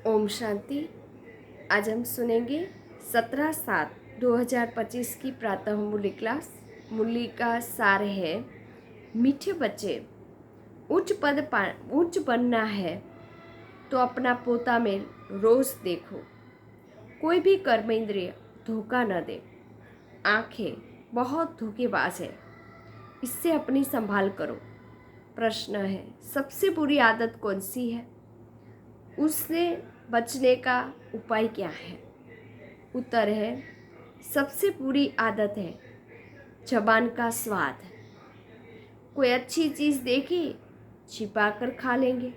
ओम शांति। आज हम सुनेंगे 17/7/2025 की प्रातः मूल्य क्लास। मूल्य का सार है, मीठे बच्चे, उच्च बनना है तो अपना पोता में रोज देखो। कोई भी कर्म इंद्रिय धोखा न दे। आंखें बहुत धोखेबाज है, इससे अपनी संभाल करो। प्रश्न है, सबसे बुरी आदत कौन सी है? उससे बचने का उपाय क्या है? उत्तर है, सबसे बुरी आदत है ज़बान का स्वाद। कोई अच्छी चीज़ देखी, छिपा कर खा लेंगे।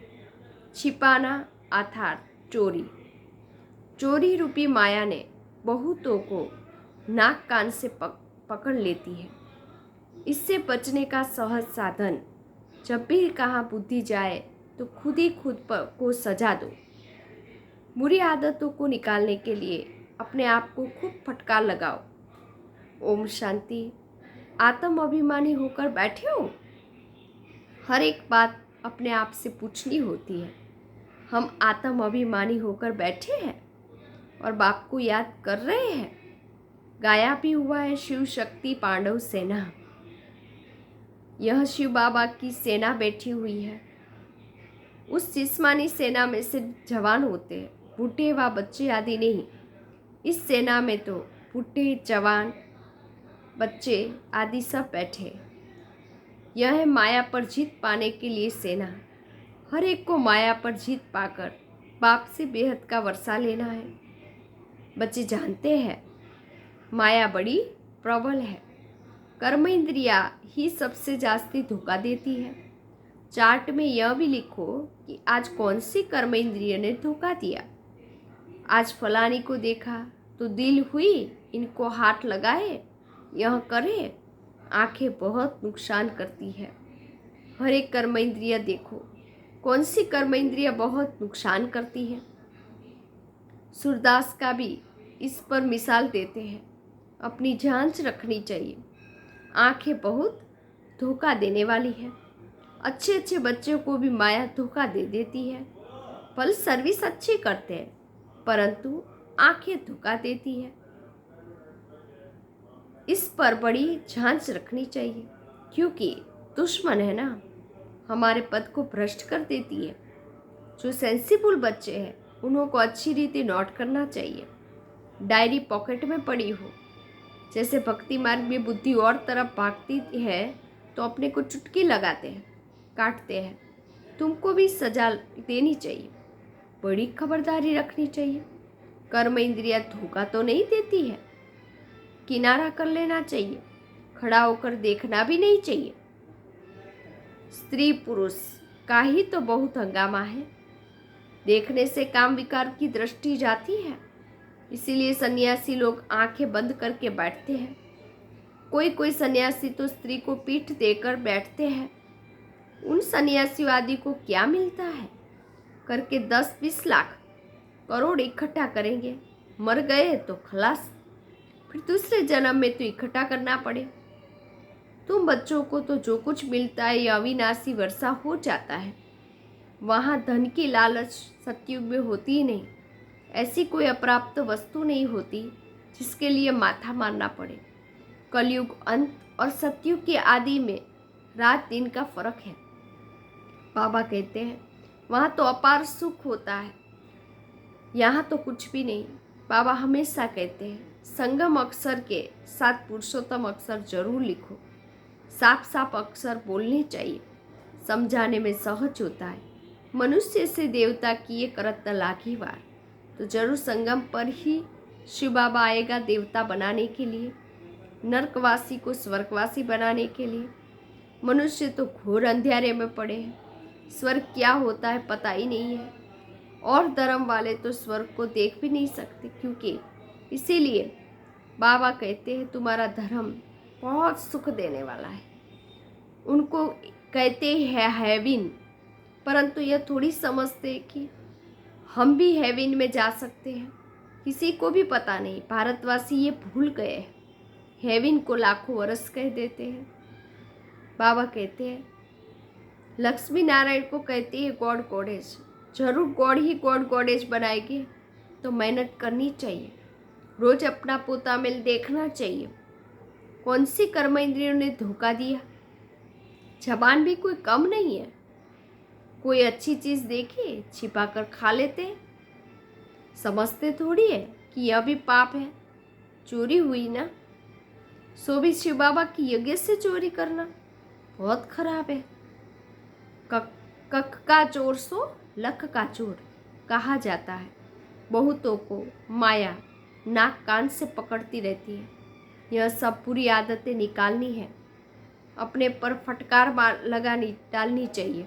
छिपाना अर्थात चोरी। चोरी रूपी माया ने बहुतों को नाक कान से पकड़ लेती है। इससे बचने का सहज साधन, जब भी कहाँ बुद्धि जाए तो खुद ही खुद को सजा दो। बुरी आदतों को निकालने के लिए अपने आप को खूब फटकार लगाओ। ओम शांति। आत्म अभिमानी होकर बैठे हो? हर एक बात अपने आप से पूछनी होती है। हम आत्म अभिमानी होकर बैठे हैं और बाप को याद कर रहे हैं। गाया भी हुआ है, शिव शक्ति पांडव सेना। यह शिव बाबा की सेना बैठी हुई है। उस जिस्मानी सेना में से जवान होते हैं, बूढ़े व बच्चे आदि नहीं। इस सेना में तो बूढ़े, जवान, बच्चे आदि सब बैठे। यह है माया पर जीत पाने के लिए सेना। हर एक को माया पर जीत पाकर बाप से बेहद का वर्षा लेना है। बच्चे जानते हैं माया बड़ी प्रबल है। कर्म इंद्रिया ही सबसे जास्ती धोखा देती है। चार्ट में यह भी लिखो कि आज कौन सी कर्म इंद्रिय ने धोखा दिया। आज फलानी को देखा तो दिल हुई इनको हाथ लगाए, यह करे। आंखें बहुत नुकसान करती है। हर एक कर्म इंद्रिय देखो, कौन सी कर्म इंद्रिय बहुत नुकसान करती है। सूरदास का भी इस पर मिसाल देते हैं। अपनी जांच रखनी चाहिए। आंखें बहुत धोखा देने वाली है। अच्छे अच्छे बच्चों को भी माया धोखा दे देती है। फल सर्विस अच्छी करते हैं, परंतु आंखें धोखा देती है। इस पर बड़ी जांच रखनी चाहिए, क्योंकि दुश्मन है ना, हमारे पद को भ्रष्ट कर देती है। जो सेंसिबल बच्चे हैं उन्हों को अच्छी रीति नोट करना चाहिए। डायरी पॉकेट में पड़ी हो। जैसे भक्ति मार्ग में बुद्धि और तरफ भागती है तो अपने को चुटकी लगाते हैं, काटते हैं। तुमको भी सजा देनी चाहिए। बड़ी खबरदारी रखनी चाहिए। कर्म इंद्रिया धोखा तो नहीं देती है। किनारा कर लेना चाहिए। खड़ा होकर देखना भी नहीं चाहिए। स्त्री पुरुष का ही तो बहुत हंगामा है। देखने से काम विकार की दृष्टि जाती है। इसीलिए सन्यासी लोग आंखें बंद करके बैठते हैं। कोई कोई सन्यासी तो स्त्री को पीठ देकर बैठते हैं। उन सन्यासीवादी को क्या मिलता है? करके 10-20 लाख करोड़ इकट्ठा करेंगे, मर गए तो खलास। फिर दूसरे जन्म में तो इकट्ठा करना पड़े। तुम बच्चों को तो जो कुछ मिलता है यह अविनाशी वर्षा हो जाता है। वहाँ धन की लालच सतयुग में होती ही नहीं। ऐसी कोई अप्राप्त वस्तु नहीं होती जिसके लिए माथा मारना पड़े। कलयुग अंत और सतयुग के आदि में रात दिन का फर्क है। बाबा कहते हैं वहाँ तो अपार सुख होता है, यहाँ तो कुछ भी नहीं। बाबा हमेशा कहते हैं संगम अक्षर के साथ पुरुषोत्तम अक्षर जरूर लिखो। साफ साफ अक्षर बोलने चाहिए, समझाने में सहज होता है। मनुष्य से देवता किए करत लागी वार। तो जरूर संगम पर ही शिव बाबा आएगा देवता बनाने के लिए, नरकवासी को स्वर्गवासी बनाने के लिए। मनुष्य तो घोर अंधेरे में पड़े हैं। स्वर्ग क्या होता है पता ही नहीं है। और धर्म वाले तो स्वर्ग को देख भी नहीं सकते, क्योंकि इसीलिए बाबा कहते हैं तुम्हारा धर्म बहुत सुख देने वाला है। उनको कहते हैं हेविन, परंतु यह थोड़ी समझते कि हम भी हेविन में जा सकते हैं। किसी को भी पता नहीं। भारतवासी ये भूल गए हैं। हेविन को लाखों वर्ष कह देते हैं। बाबा कहते हैं लक्ष्मी नारायण को कहते हैं गॉड गॉडेस, जरूर गॉड ही गॉडेज बनाएगी, तो मेहनत करनी चाहिए। रोज अपना पोता मेल देखना चाहिए। कौन सी कर्म इंद्रियों ने धोखा दिया? जबान भी कोई कम नहीं है। कोई अच्छी चीज़ देखे छिपा कर खा लेते हैं। समझते थोड़ी है कि यह भी पाप है। चोरी हुई ना, सो भी शिव बाबा की यज्ञ से चोरी करना बहुत खराब है। कक कक का चोर सो लख का चोर कहा जाता है। बहुतों को माया नाक कान से पकड़ती रहती है। यह सब बुरी आदतें निकालनी है। अपने पर फटकार लगानी डालनी चाहिए।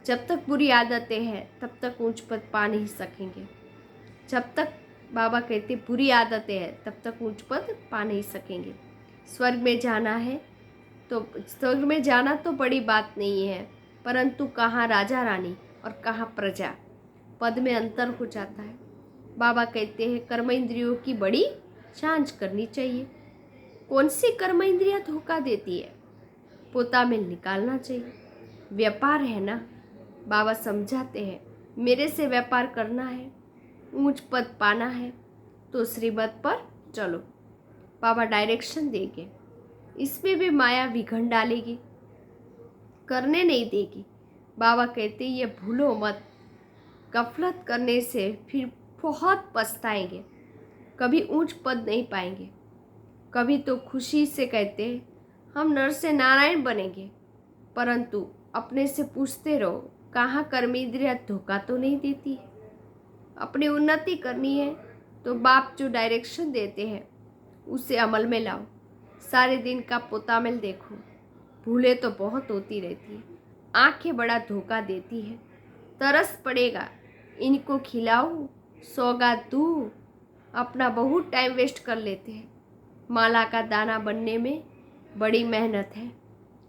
जब तक बुरी आदतें हैं तब तक ऊंच पद पा नहीं सकेंगे। जब तक बाबा कहते बुरी आदतें हैं तब तक ऊंच पद पा नहीं सकेंगे। स्वर्ग में जाना है तो स्वर्ग में जाना तो बड़ी बात नहीं है, परंतु कहाँ राजा रानी और कहाँ प्रजा, पद में अंतर हो जाता है। बाबा कहते हैं कर्म इंद्रियों की बड़ी जांच करनी चाहिए। कौन सी कर्म इंद्रियां धोखा देती है? पोता मेल निकालना चाहिए। व्यापार है ना, बाबा समझाते हैं मेरे से व्यापार करना है, ऊंच पद पाना है तो श्रीमत पर चलो। बाबा डायरेक्शन देंगे। इसमें भी माया विघन डालेगी, करने नहीं देगी। बाबा कहते ये भूलो मत। गफलत करने से फिर बहुत पछताएंगे। कभी ऊंच पद नहीं पाएंगे। कभी तो खुशी से कहते हम नर से नारायण बनेंगे, परंतु अपने से पूछते रहो कहाँ कर्म इंद्रियां धोखा तो नहीं देती। अपनी उन्नति करनी है तो बाप जो डायरेक्शन देते हैं उसे अमल में लाओ। सारे दिन का पोतामेल देखो। भूले तो बहुत होती रहती है। आंखें बड़ा धोखा देती है। तरस पड़ेगा, इनको खिलाओ, सौगात दूँ। अपना बहुत टाइम वेस्ट कर लेते हैं। माला का दाना बनने में बड़ी मेहनत है।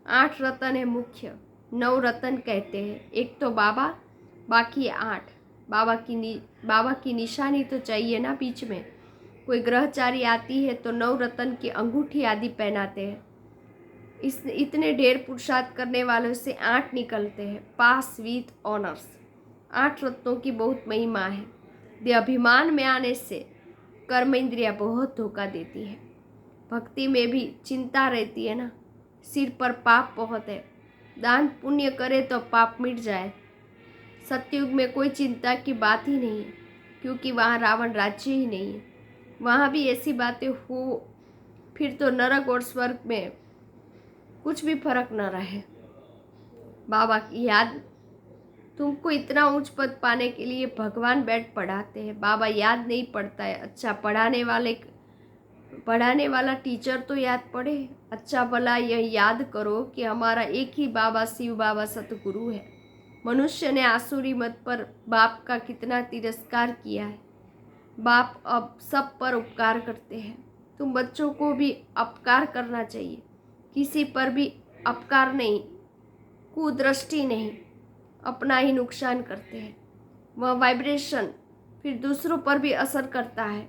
8 रतन है मुख्य, 9 रतन कहते हैं। एक तो बाबा, बाकी 8। बाबा की निशानी तो चाहिए ना बीच में। कोई ग्रहचारी आती है तो 9 रतन की अंगूठी आदि पहनाते हैं। इतने ढेर पुरुषार्थ करने वालों से 8 निकलते हैं, पास विथ ऑनर्स। 8 रत्नों की बहुत महिमा है। दे अभिमान में आने से कर्म इंद्रिया बहुत धोखा देती है। भक्ति में भी चिंता रहती है ना, सिर पर पाप बहुत है। दान पुण्य करे तो पाप मिट जाए। सतयुग में कोई चिंता की बात ही नहीं है, क्योंकि वहाँ रावण राज्य ही नहीं है। वहाँ भी ऐसी बातें हो फिर तो नरक और स्वर्ग में कुछ भी फर्क न रहे। बाबा की याद, तुमको इतना उच्च पद पाने के लिए भगवान बैठ पढ़ाते हैं। बाबा याद नहीं पढ़ता है। अच्छा पढ़ाने वाला टीचर तो याद पढ़े। अच्छा भला यह याद करो कि हमारा एक ही बाबा शिव बाबा सतगुरु है। मनुष्य ने आसुरी मत पर बाप का कितना तिरस्कार किया है। बाप अब सब पर उपकार करते हैं। तुम बच्चों को भी अपकार करना चाहिए। किसी पर भी अपकार नहीं, कुदृष्टि नहीं, अपना ही नुकसान करते हैं। वह वाइब्रेशन फिर दूसरों पर भी असर करता है।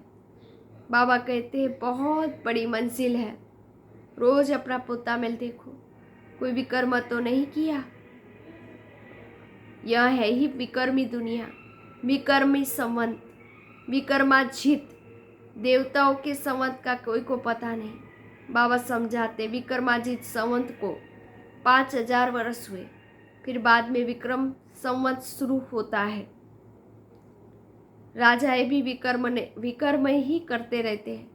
बाबा कहते हैं बहुत बड़ी मंजिल है। रोज अपना पोता मेल देखो, कोई विकर्म तो नहीं किया। यह है ही विकर्मी दुनिया, विकर्मी संवत, विकर्माजित। देवताओं के संवत का कोई को पता नहीं। बाबा समझाते विकर्माजित संवत को 5000 वर्ष हुए, फिर बाद में विक्रम संवत शुरू होता है। राजाएं भी विकर्म ही करते रहते हैं।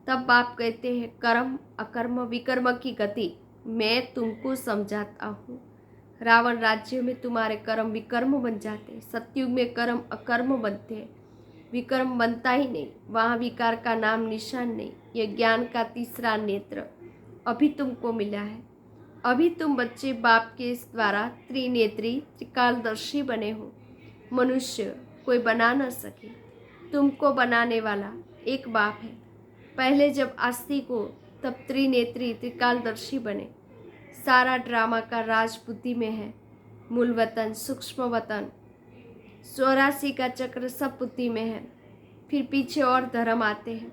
तब बाप कहते हैं कर्म अकर्म विकर्म की गति मैं तुमको समझाता हूँ। रावण राज्य में तुम्हारे कर्म विकर्म बन जाते हैं। सतयुग में कर्म अकर्म बनते हैं। विकर्म बनता ही नहीं, वहाँ विकार का नाम निशान नहीं। यह ज्ञान का तीसरा नेत्र अभी तुमको मिला है। अभी तुम बच्चे बाप के द्वारा त्रिनेत्री त्रिकालदर्शी बने हो। मनुष्य कोई बना न सके। तुमको बनाने वाला एक बाप है। पहले जब आस्तिक हो तब त्रिनेत्री त्रिकालदर्शी बने। सारा ड्रामा का राज बुद्धि में है। मूल वतन, सूक्ष्म वतन, 84 का चक्र सब बुद्धि में है। फिर पीछे और धर्म आते हैं,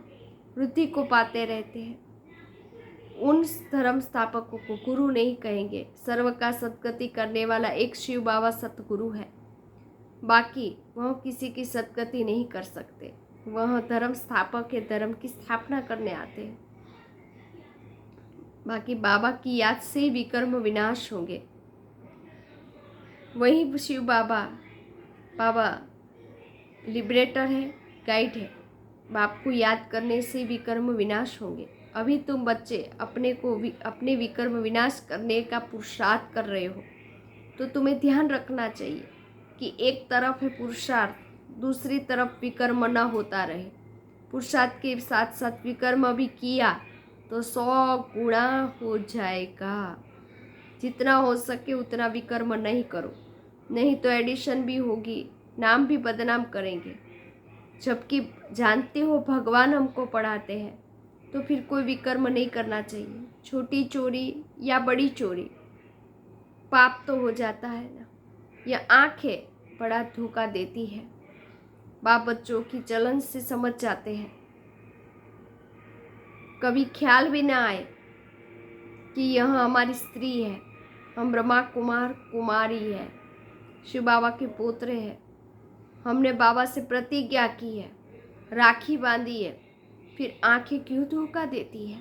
वृद्धि को पाते रहते हैं। उन धर्म स्थापकों को गुरु नहीं कहेंगे। सर्व का सद्गति करने वाला एक शिव बाबा सतगुरु है, बाकी वह किसी की सद्गति नहीं कर सकते। वह धर्म स्थापक है, धर्म की स्थापना करने आते हैं। बाकी बाबा की याद से ही विकर्म विनाश होंगे। वही शिव बाबा बाबा लिबरेटर है, गाइड है। बाप को याद करने से विकर्म विनाश होंगे। अभी तुम बच्चे अपने विकर्म विनाश करने का पुरुषार्थ कर रहे हो, तो तुम्हें ध्यान रखना चाहिए कि एक तरफ है पुरुषार्थ, दूसरी तरफ विकर्म न होता रहे। पुरुषार्थ के साथ साथ विकर्म भी किया तो 100 गुणा हो जाएगा। जितना हो सके उतना विकर्म नहीं करो, नहीं तो एडिशन भी होगी, नाम भी बदनाम करेंगे। जबकि जानते हो भगवान हमको पढ़ाते हैं, तो फिर कोई विकर्म नहीं करना चाहिए। छोटी चोरी या बड़ी चोरी पाप तो हो जाता है ना। यह आंखें बड़ा धोखा देती है। बाप बच्चों की चलन से समझ जाते हैं। कभी ख्याल भी ना आए कि यह हमारी स्त्री है, हम ब्रह्मा कुमार कुमारी है, शिव बाबा के पोत्र हैं। हमने बाबा से प्रतिज्ञा की है, राखी बांधी है, फिर आंखें क्यों धोखा देती है।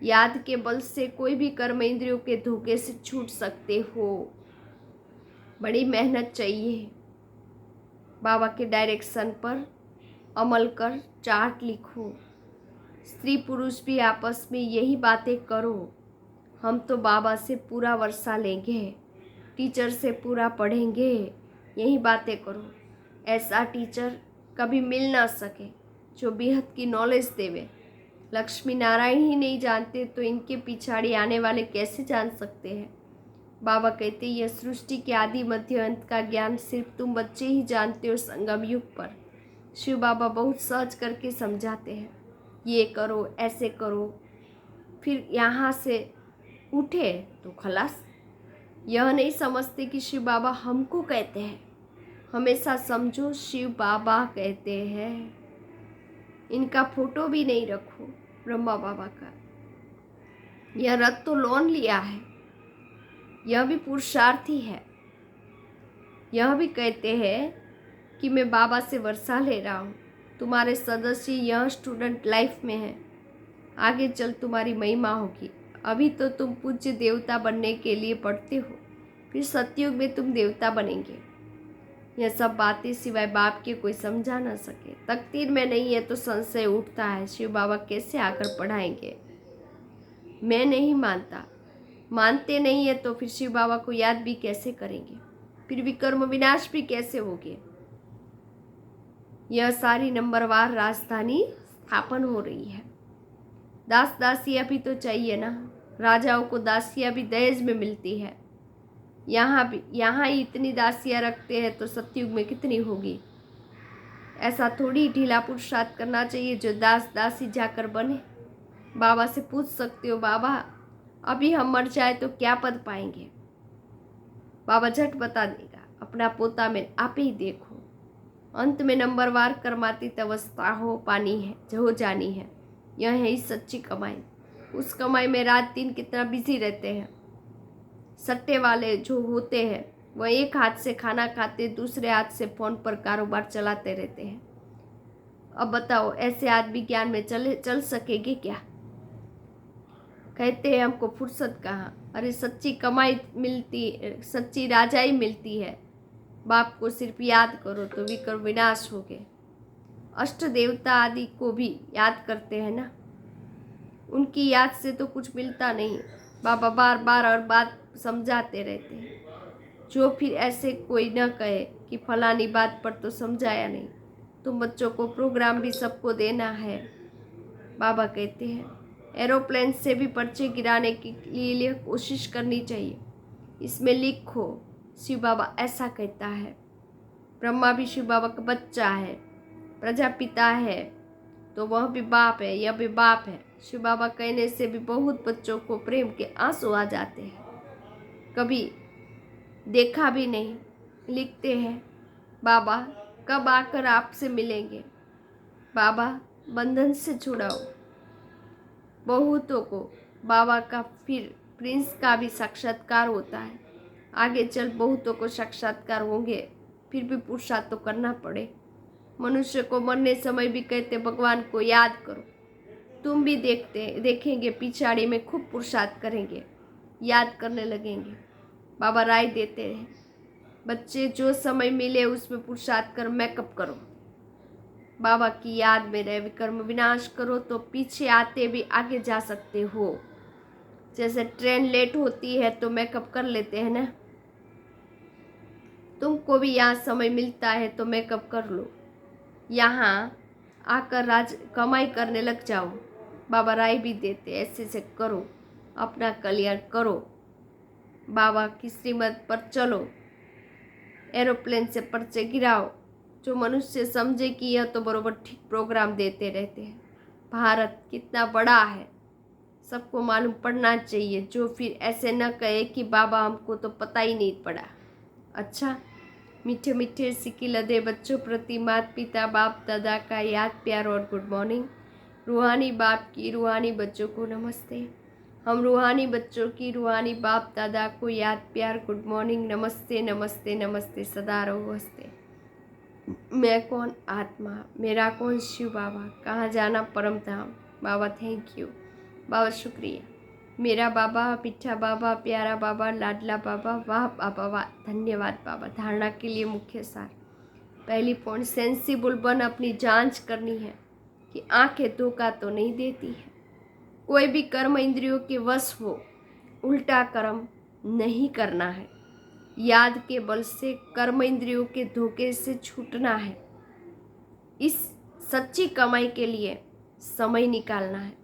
याद के बल से कोई भी कर्म इंद्रियों के धोखे से छूट सकते हो। बड़ी मेहनत चाहिए। बाबा के डायरेक्शन पर अमल कर चार्ट लिखो। स्त्री पुरुष भी आपस में यही बातें करो। हम तो बाबा से पूरा वर्षा लेंगे, टीचर से पूरा पढ़ेंगे, यही बातें करो। ऐसा टीचर कभी मिल ना सके जो बेहद की नॉलेज देवे। लक्ष्मी नारायण ही नहीं जानते तो इनके पिछाड़ी आने वाले कैसे जान सकते हैं। बाबा कहते यह सृष्टि के आदि मध्य अंत का ज्ञान सिर्फ तुम बच्चे ही जानते हो। संगम युग पर शिव बाबा बहुत सहज करके समझाते हैं, ये करो, ऐसे करो, फिर यहाँ से उठे तो खलास। यह नहीं समझते कि शिव बाबा हमको कहते हैं। हमेशा समझो शिव बाबा कहते हैं। इनका फोटो भी नहीं रखो ब्रह्मा बाबा का। यह रथ तो लोन लिया है, यह भी पुरुषार्थी है। यह भी कहते हैं कि मैं बाबा से वर्षा ले रहा हूँ। तुम्हारे सदस्य यह स्टूडेंट लाइफ में है, आगे चल तुम्हारी महिमा होगी। अभी तो तुम पूज्य देवता बनने के लिए पढ़ते हो, फिर सतयुग में तुम देवता बनेंगे। यह सब बातें सिवाय बाप के कोई समझा ना सके। तकदीर में नहीं है तो संशय उठता है, शिव बाबा कैसे आकर पढ़ाएंगे। मैं नहीं मानता, मानते नहीं है तो फिर शिव बाबा को याद भी कैसे करेंगे, फिर विकर्म विनाश भी कैसे होगे। यह सारी नंबरवार राजधानी स्थापन हो रही है। दास दासियाँ भी तो चाहिए ना। राजाओं को दासियाँ भी दहेज में मिलती है। यहाँ ही इतनी दासियाँ रखते हैं तो सतयुग में कितनी होगी। ऐसा थोड़ी ढीला पुरुषार्थ करना चाहिए जो दास दासी जाकर बने। बाबा से पूछ सकते हो, बाबा अभी हम मर जाए तो क्या पद पाएंगे। बाबा झट बता देगा, अपना पोता में आप ही देखो। अंत में नंबरवार कर्मातीत अवस्था हो पानी है, जो जानी है। यह है ही सच्ची कमाई। उस कमाई में रात दिन कितना बिजी रहते हैं। सट्टे वाले जो होते हैं वह एक हाथ से खाना खाते, दूसरे हाथ से फोन पर कारोबार चलाते रहते हैं। अब बताओ ऐसे आदमी ज्ञान में चल सकेंगे क्या। कहते हैं हमको फुर्सत कहाँ। अरे सच्ची कमाई मिलती, सच्ची राजाई मिलती है। बाप को सिर्फ याद करो तो विकर्म विनाश हो गए। अष्ट देवता आदि को भी याद करते हैं ना, उनकी याद से तो कुछ मिलता नहीं। बाबा बार बार और बात समझाते रहते हैं। जो फिर ऐसे कोई न कहे कि फलानी बात पर तो समझाया नहीं, तुम बच्चों को प्रोग्राम भी सबको देना है। बाबा कहते हैं एरोप्लेन से भी पर्चे गिराने के लिए कोशिश करनी चाहिए। इसमें लिखो शिव बाबा ऐसा कहता है। ब्रह्मा भी शिव बाबा का बच्चा है, प्रजापिता है, तो वह भी बाप है, यह भी बाप है। शिव बाबा कहने से भी बहुत बच्चों को प्रेम के आंसू आ जाते हैं। कभी देखा भी नहीं, लिखते हैं बाबा कब आकर आपसे मिलेंगे, बाबा बंधन से छुड़ाओ। बहुतों को बाबा का फिर प्रिंस का भी साक्षात्कार होता है। आगे चल बहुतों को साक्षात्कार होंगे, फिर भी पुरुषार्थ तो करना पड़े। मनुष्य को मरने समय भी कहते भगवान को याद करो। तुम भी देखेंगे पिछाड़ी में खूब पुरुषार्थ करेंगे, याद करने लगेंगे। बाबा राय देते हैं, बच्चे जो समय मिले उसमें पुरुषार्थ कर मेकअप करो, बाबा की याद में रहे, विकर्म विनाश करो तो पीछे आते भी आगे जा सकते हो। जैसे ट्रेन लेट होती है तो मेकअप कर लेते हैं ना, तुमको भी यहाँ समय मिलता है तो मेकअप कर लो, यहाँ आकर राज कमाई करने लग जाओ। बाबा राय भी देते ऐसे से करो, अपना कल्याण करो, बाबा की श्रीमत पर चलो, एरोप्लेन से पर्चे गिराओ। जो मनुष्य समझे कि यह तो बरोबर ठीक प्रोग्राम देते रहते हैं। भारत कितना बड़ा है सबको मालूम पड़ना चाहिए, जो फिर ऐसे न कहे कि बाबा हमको तो पता ही नहीं पड़ा। अच्छा, मीठे मीठे सिक्की लदे बच्चों प्रति माता पिता बाप दादा का याद प्यार और गुड मॉर्निंग। रूहानी बाप की रूहानी बच्चों को नमस्ते। हम रूहानी बच्चों की रूहानी बाप दादा को याद प्यार गुड मॉर्निंग, नमस्ते नमस्ते नमस्ते, सदा रहो हंसते। मैं कौन आत्मा, मेरा कौन शिव बाबा, कहाँ जाना परम धाम। बाबा थैंक यू, बाबा शुक्रिया, मेरा बाबा, मीठा बाबा, प्यारा बाबा, लाडला बाबा, वाह बाबा वाह, धन्यवाद बाबा। धारणा के लिए मुख्य सार। पहली पॉइंट, सेंसिबल बन अपनी जांच करनी है कि आंखें धोखा तो नहीं देती है। कोई भी कर्म इंद्रियों के वश हो, उल्टा कर्म नहीं करना है। याद के बल से कर्म इंद्रियों के धोखे से छूटना है। इस सच्ची कमाई के लिए समय निकालना है।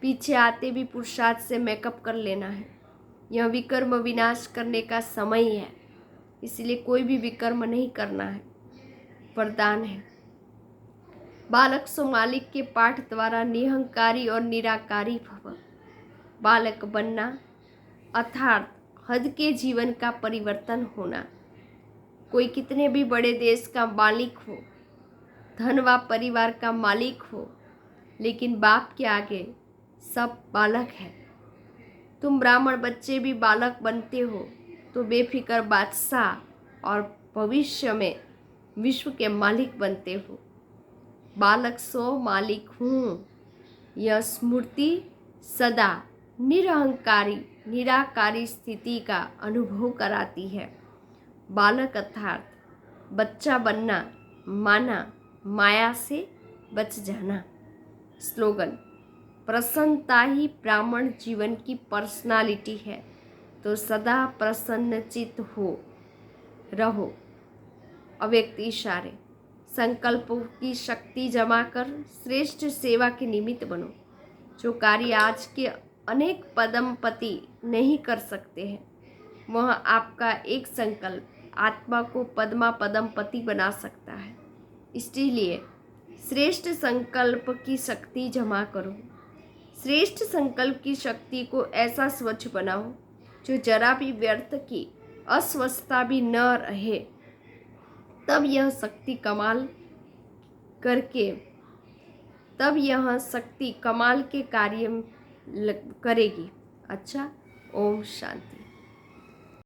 पीछे आते भी पुरुषार्थ से मेकअप कर लेना है। यह विकर्म विनाश करने का समय है, इसलिए कोई भी विकर्म नहीं करना है। वरदान है, बालक सो मालिक के पाठ द्वारा निहंकारी और निराकारी भव। बालक बनना अर्थात हद के जीवन का परिवर्तन होना। कोई कितने भी बड़े देश का मालिक हो, धन व परिवार का मालिक हो, लेकिन बाप के आगे सब बालक है। तुम ब्राह्मण बच्चे भी बालक बनते हो तो बेफिक्र बादशाह और भविष्य में विश्व के मालिक बनते हो। बालक सो मालिक हूँ, यह स्मृति सदा निरहंकारी निराकारी स्थिति का अनुभव कराती है। बालक अर्थात बच्चा बनना माना माया से बच जाना। स्लोगन, प्रसन्नता ही ब्राह्मण जीवन की पर्सनालिटी है, तो सदा प्रसन्नचित हो रहो। अव्यक्त इशारे, संकल्पों की शक्ति जमा कर श्रेष्ठ सेवा के निमित्त बनो। जो कार्य आज के अनेक पदमपति नहीं कर सकते हैं, वह आपका एक संकल्प आत्मा को पद्मा पदमपति बना सकता है। इसलिए श्रेष्ठ संकल्प की शक्ति जमा करो। श्रेष्ठ संकल्प की शक्ति को ऐसा स्वच्छ बनाओ जो जरा भी व्यर्थ की अस्वस्थता भी न रहे। तब यह शक्ति कमाल के कार्य करेगी। अच्छा, ओम शांति।